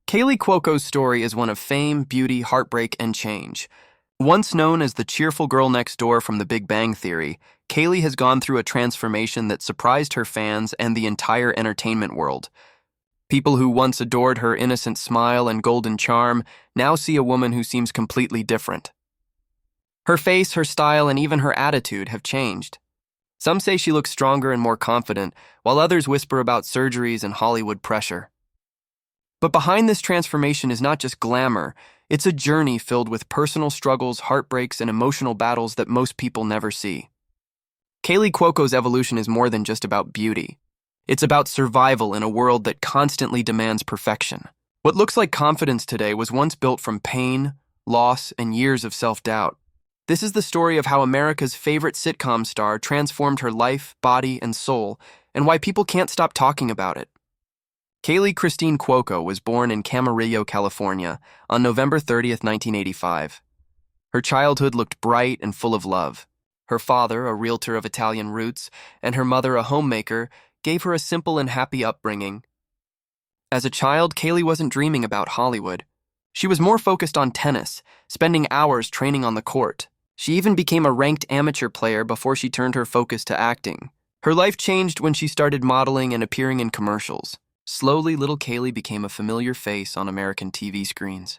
Kaley Cuoco's story is one of fame, beauty, heartbreak, and change. Once known as the cheerful girl next door from The Big Bang Theory, Kaley has gone through a transformation that surprised her fans and the entire entertainment world. People who once adored her innocent smile and golden charm now see a woman who seems completely different. Her face, her style, and even her attitude have changed. Some say she looks stronger and more confident, while others whisper about surgeries and Hollywood pressure. But behind this transformation is not just glamour, it's a journey filled with personal struggles, heartbreaks, and emotional battles that most people never see. Kaley Cuoco's evolution is more than just about beauty. It's about survival in a world that constantly demands perfection. What looks like confidence today was once built from pain, loss, and years of self-doubt. This is the story of how America's favorite sitcom star transformed her life, body, and soul, and why people can't stop talking about it. Kaley Christine Cuoco was born in Camarillo, California, on November 30th, 1985. Her childhood looked bright and full of love. Her father, a realtor of Italian roots, and her mother, a homemaker, gave her a simple and happy upbringing. As a child, Kaley wasn't dreaming about Hollywood. She was more focused on tennis, spending hours training on the court. She even became a ranked amateur player before she turned her focus to acting. Her life changed when she started modeling and appearing in commercials. Slowly, little Kaley became a familiar face on American TV screens.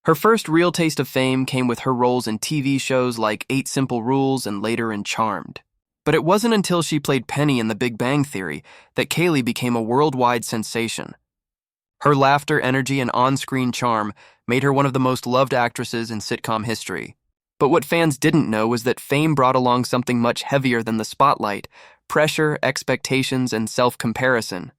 Her first real taste of fame came with her roles in TV shows like 8 Simple Rules and later in Charmed. But it wasn't until she played Penny in The Big Bang Theory that Kaley became a worldwide sensation. Her laughter, energy, and on-screen charm made her one of the most loved actresses in sitcom history. But what fans didn't know was that fame brought along something much heavier than the spotlight: pressure, expectations, and self-comparison.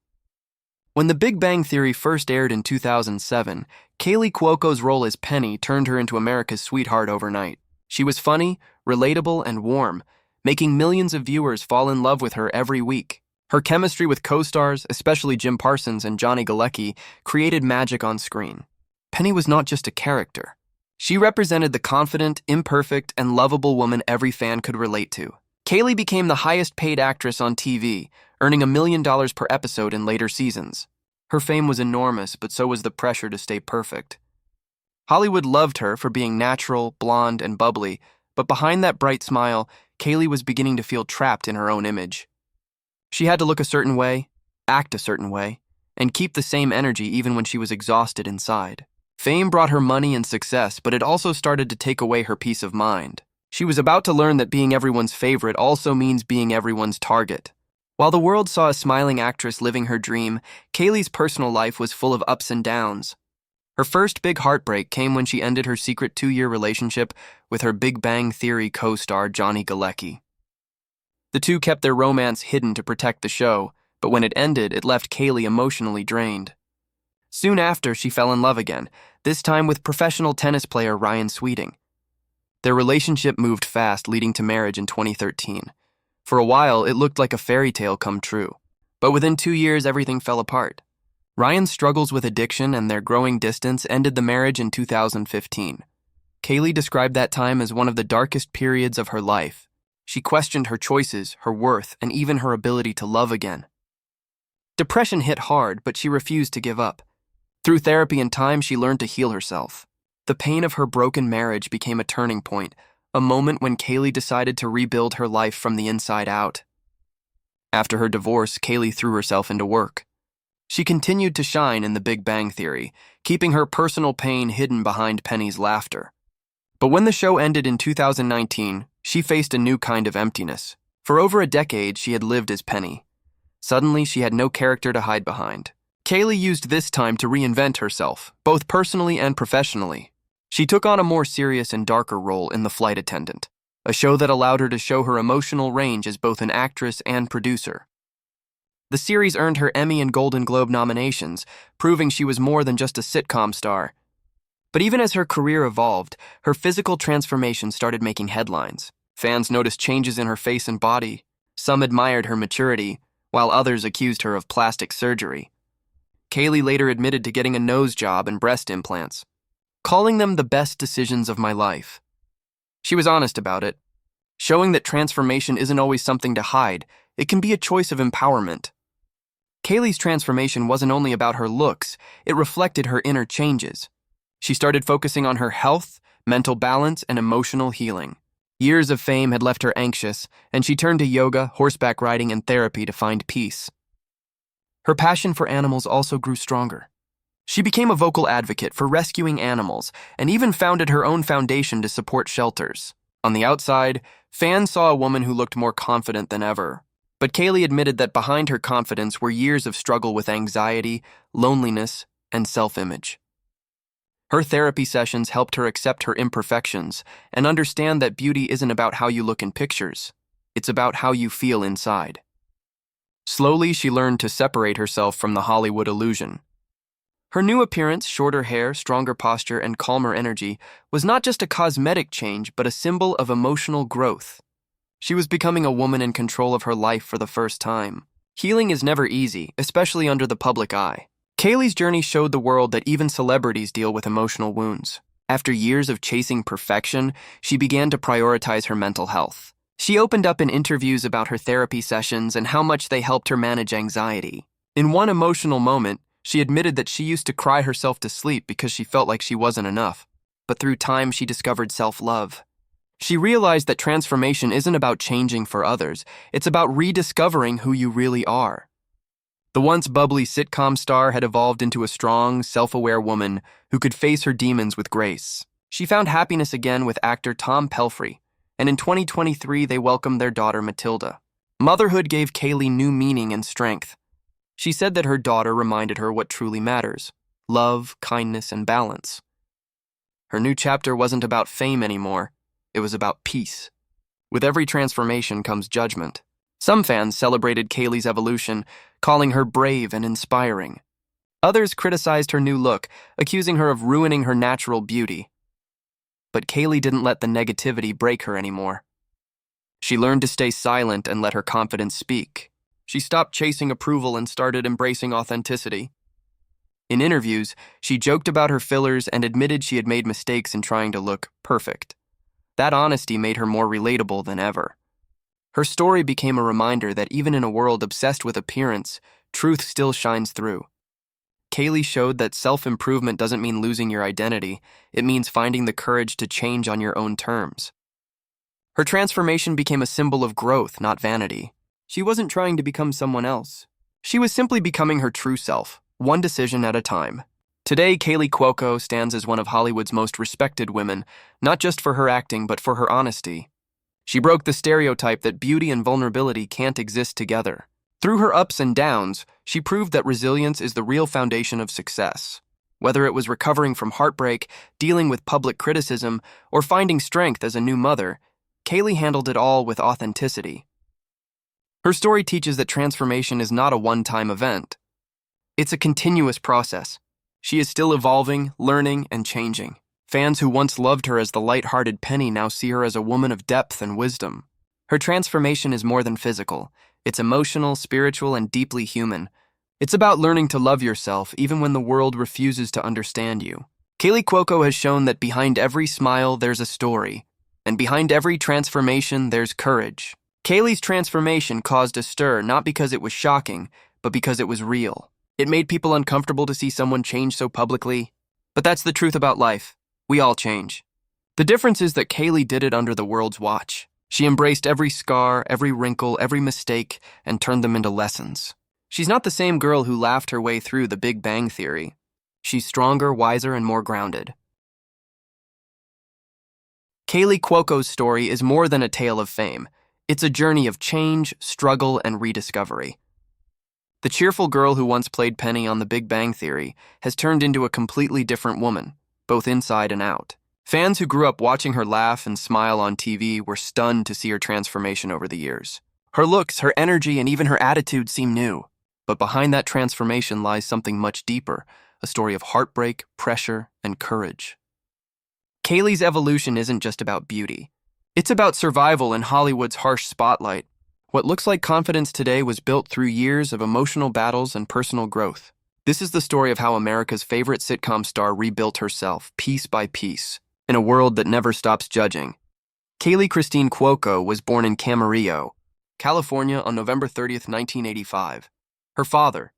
When The Big Bang Theory first aired in 2007, Kaley Cuoco's role as Penny turned her into America's sweetheart overnight. She was funny, relatable, and warm, making millions of viewers fall in love with her every week. Her chemistry with co-stars, especially Jim Parsons and Johnny Galecki, created magic on screen. Penny was not just a character. She represented the confident, imperfect, and lovable woman every fan could relate to. Kaley became the highest-paid actress on TV, earning $1 million per episode in later seasons. Her fame was enormous, but so was the pressure to stay perfect. Hollywood loved her for being natural, blonde, and bubbly, but behind that bright smile, Kaley was beginning to feel trapped in her own image. She had to look a certain way, act a certain way, and keep the same energy even when she was exhausted inside. Fame brought her money and success, but it also started to take away her peace of mind. She was about to learn that being everyone's favorite also means being everyone's target. While the world saw a smiling actress living her dream, Kaley's personal life was full of ups and downs. Her first big heartbreak came when she ended her secret 2-year relationship with her Big Bang Theory co-star Johnny Galecki. The two kept their romance hidden to protect the show, but when it ended, it left Kaley emotionally drained. Soon after, she fell in love again, this time with professional tennis player Ryan Sweeting. Their relationship moved fast, leading to marriage in 2013. For a while, it looked like a fairy tale come true. But within 2 years, everything fell apart. Ryan's struggles with addiction and their growing distance ended the marriage in 2015. Kaley described that time as one of the darkest periods of her life. She questioned her choices, her worth, and even her ability to love again. Depression hit hard, but she refused to give up. Through therapy and time, she learned to heal herself. The pain of her broken marriage became a turning point, a moment when Kaley decided to rebuild her life from the inside out. After her divorce, Kaley threw herself into work. She continued to shine in The Big Bang Theory, keeping her personal pain hidden behind Penny's laughter. But when the show ended in 2019, she faced a new kind of emptiness. For over a decade, she had lived as Penny. Suddenly, she had no character to hide behind. Kaley used this time to reinvent herself, both personally and professionally. She took on a more serious and darker role in The Flight Attendant, a show that allowed her to show her emotional range as both an actress and producer. The series earned her Emmy and Golden Globe nominations, proving she was more than just a sitcom star. But even as her career evolved, her physical transformation started making headlines. Fans noticed changes in her face and body. Some admired her maturity, while others accused her of plastic surgery. Kaley later admitted to getting a nose job and breast implants, calling them the best decisions of my life. She was honest about it, showing that transformation isn't always something to hide. It can be a choice of empowerment. Kaley's transformation wasn't only about her looks, it reflected her inner changes. She started focusing on her health, mental balance, and emotional healing. Years of fame had left her anxious, and she turned to yoga, horseback riding, and therapy to find peace. Her passion for animals also grew stronger. She became a vocal advocate for rescuing animals and even founded her own foundation to support shelters. On the outside, fans saw a woman who looked more confident than ever. But Kaley admitted that behind her confidence were years of struggle with anxiety, loneliness, and self-image. Her therapy sessions helped her accept her imperfections and understand that beauty isn't about how you look in pictures. It's about how you feel inside. Slowly, she learned to separate herself from the Hollywood illusion. Her new appearance, shorter hair, stronger posture, and calmer energy, was not just a cosmetic change, but a symbol of emotional growth. She was becoming a woman in control of her life for the first time. Healing is never easy, especially under the public eye. Kaley's journey showed the world that even celebrities deal with emotional wounds. After years of chasing perfection, she began to prioritize her mental health. She opened up in interviews about her therapy sessions and how much they helped her manage anxiety. In one emotional moment, she admitted that she used to cry herself to sleep because she felt like she wasn't enough. But through time, she discovered self-love. She realized that transformation isn't about changing for others, it's about rediscovering who you really are. The once bubbly sitcom star had evolved into a strong, self-aware woman who could face her demons with grace. She found happiness again with actor Tom Pelphrey, and in 2023 they welcomed their daughter Matilda. Motherhood gave Kaley new meaning and strength. She said that her daughter reminded her what truly matters: love, kindness, and balance. Her new chapter wasn't about fame anymore. It was about peace. With every transformation comes judgment. Some fans celebrated Kaley's evolution, calling her brave and inspiring. Others criticized her new look, accusing her of ruining her natural beauty. But Kaley didn't let the negativity break her anymore. She learned to stay silent and let her confidence speak. She stopped chasing approval and started embracing authenticity. In interviews, she joked about her fillers and admitted she had made mistakes in trying to look perfect. That honesty made her more relatable than ever. Her story became a reminder that even in a world obsessed with appearance, truth still shines through. Kaley showed that self-improvement doesn't mean losing your identity, it means finding the courage to change on your own terms. Her transformation became a symbol of growth, not vanity. She wasn't trying to become someone else. She was simply becoming her true self, one decision at a time. Today, Kaley Cuoco stands as one of Hollywood's most respected women, not just for her acting, but for her honesty. She broke the stereotype that beauty and vulnerability can't exist together. Through her ups and downs, she proved that resilience is the real foundation of success. Whether it was recovering from heartbreak, dealing with public criticism, or finding strength as a new mother, Kaley handled it all with authenticity. Her story teaches that transformation is not a one-time event. It's a continuous process. She is still evolving, learning, and changing. Fans who once loved her as the light-hearted Penny now see her as a woman of depth and wisdom. Her transformation is more than physical. It's emotional, spiritual, and deeply human. It's about learning to love yourself even when the world refuses to understand you. Kaley Cuoco has shown that behind every smile there's a story, and behind every transformation there's courage. Kaley's transformation caused a stir not because it was shocking, but because it was real. It made people uncomfortable to see someone change so publicly. But that's the truth about life. We all change. The difference is that Kaley did it under the world's watch. She embraced every scar, every wrinkle, every mistake, and turned them into lessons. She's not the same girl who laughed her way through the Big Bang Theory. She's stronger, wiser, and more grounded. Kaley Cuoco's story is more than a tale of fame. It's a journey of change, struggle, and rediscovery. The cheerful girl who once played Penny on The Big Bang Theory has turned into a completely different woman, both inside and out. Fans who grew up watching her laugh and smile on TV were stunned to see her transformation over the years. Her looks, her energy, and even her attitude seem new. But behind that transformation lies something much deeper, a story of heartbreak, pressure, and courage. Kaley's evolution isn't just about beauty. It's about survival in Hollywood's harsh spotlight. What looks like confidence today was built through years of emotional battles and personal growth. This is the story of how America's favorite sitcom star rebuilt herself, piece by piece, in a world that never stops judging. Kaley Christine Cuoco was born in Camarillo, California on November 30th, 1985. Her father,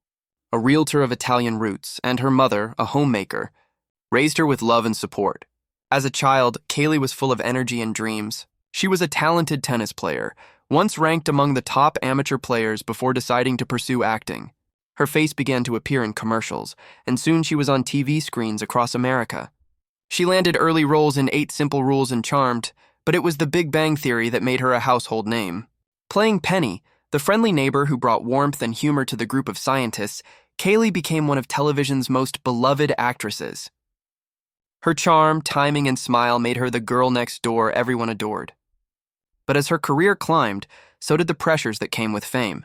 a realtor of Italian roots, and her mother, a homemaker, raised her with love and support. As a child, Kaley was full of energy and dreams. She was a talented tennis player, once ranked among the top amateur players before deciding to pursue acting. Her face began to appear in commercials, and soon she was on TV screens across America. She landed early roles in 8 Simple Rules and Charmed, but it was The Big Bang Theory that made her a household name. Playing Penny, the friendly neighbor who brought warmth and humor to the group of scientists, Kaley became one of television's most beloved actresses. Her charm, timing, and smile made her the girl next door everyone adored. But as her career climbed, so did the pressures that came with fame.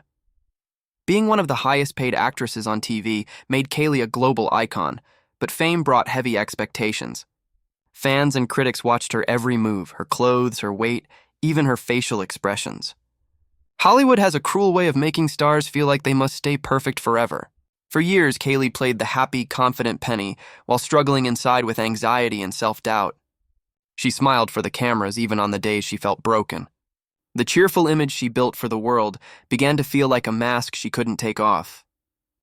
Being one of the highest-paid actresses on TV made Kaley a global icon, but fame brought heavy expectations. Fans and critics watched her every move, her clothes, her weight, even her facial expressions. Hollywood has a cruel way of making stars feel like they must stay perfect forever. For years, Kaley played the happy, confident Penny while struggling inside with anxiety and self-doubt. She smiled for the cameras even on the days she felt broken. The cheerful image she built for the world began to feel like a mask she couldn't take off.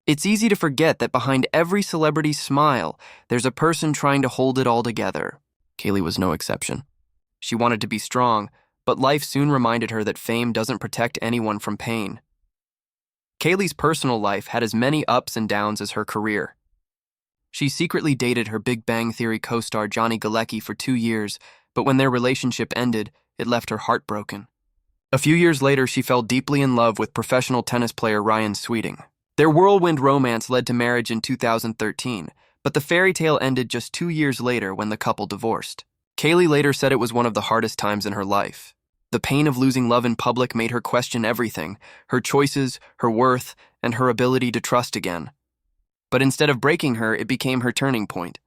It's easy to forget that behind every celebrity's smile, there's a person trying to hold it all together. Kaley was no exception. She wanted to be strong, but life soon reminded her that fame doesn't protect anyone from pain. Kaley's personal life had as many ups and downs as her career. She secretly dated her Big Bang Theory co-star Johnny Galecki for 2 years, but when their relationship ended, it left her heartbroken. A few years later, she fell deeply in love with professional tennis player Ryan Sweeting. Their whirlwind romance led to marriage in 2013, but the fairy tale ended just 2 years later when the couple divorced. Kaley later said it was one of the hardest times in her life. The pain of losing love in public made her question everything, her choices, her worth, and her ability to trust again. But instead of breaking her, it became her turning point.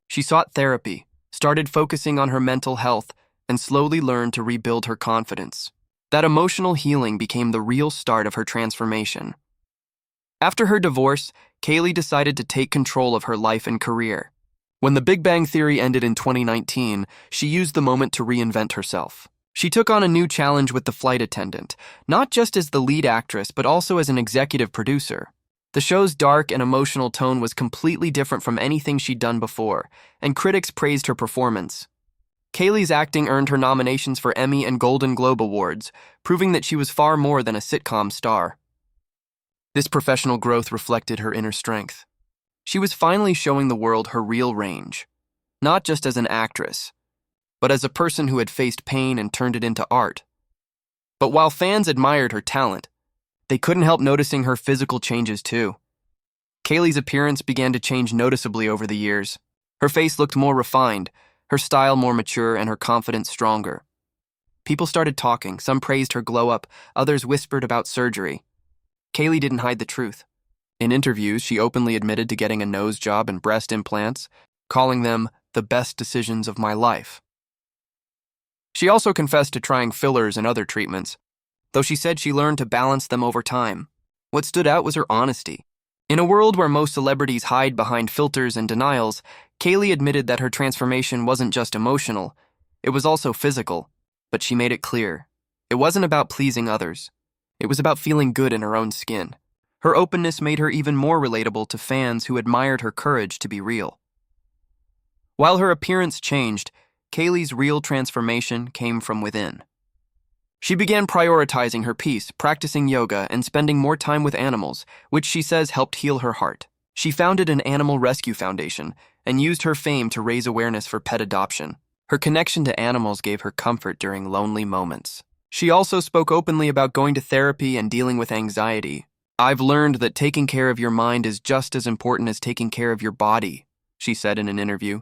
She sought therapy, started focusing on her mental health, and slowly learned to rebuild her confidence. That emotional healing became the real start of her transformation. After her divorce, Kaley decided to take control of her life and career. When The Big Bang Theory ended in 2019, she used the moment to reinvent herself. She took on a new challenge with The Flight Attendant, not just as the lead actress, but also as an executive producer. The show's dark and emotional tone was completely different from anything she'd done before, and critics praised her performance. Kaley's acting earned her nominations for Emmy and Golden Globe Awards, proving that she was far more than a sitcom star. This professional growth reflected her inner strength. She was finally showing the world her real range, not just as an actress, but as a person who had faced pain and turned it into art. But while fans admired her talent, they couldn't help noticing her physical changes too. Kaley's appearance began to change noticeably over the years. Her face looked more refined, her style more mature, and her confidence stronger. People started talking. Some praised her glow-up, others whispered about surgery. Kaley didn't hide the truth. In interviews, she openly admitted to getting a nose job and breast implants, calling them the best decisions of my life. She also confessed to trying fillers and other treatments, though she said she learned to balance them over time. What stood out was her honesty. In a world where most celebrities hide behind filters and denials, Kaley admitted that her transformation wasn't just emotional, it was also physical, but she made it clear. It wasn't about pleasing others. It was about feeling good in her own skin. Her openness made her even more relatable to fans who admired her courage to be real. While her appearance changed, Kaley's real transformation came from within. She began prioritizing her peace, practicing yoga, and spending more time with animals, which she says helped heal her heart. She founded an animal rescue foundation and used her fame to raise awareness for pet adoption. Her connection to animals gave her comfort during lonely moments. She also spoke openly about going to therapy and dealing with anxiety. "I've learned that taking care of your mind is just as important as taking care of your body," she said in an interview.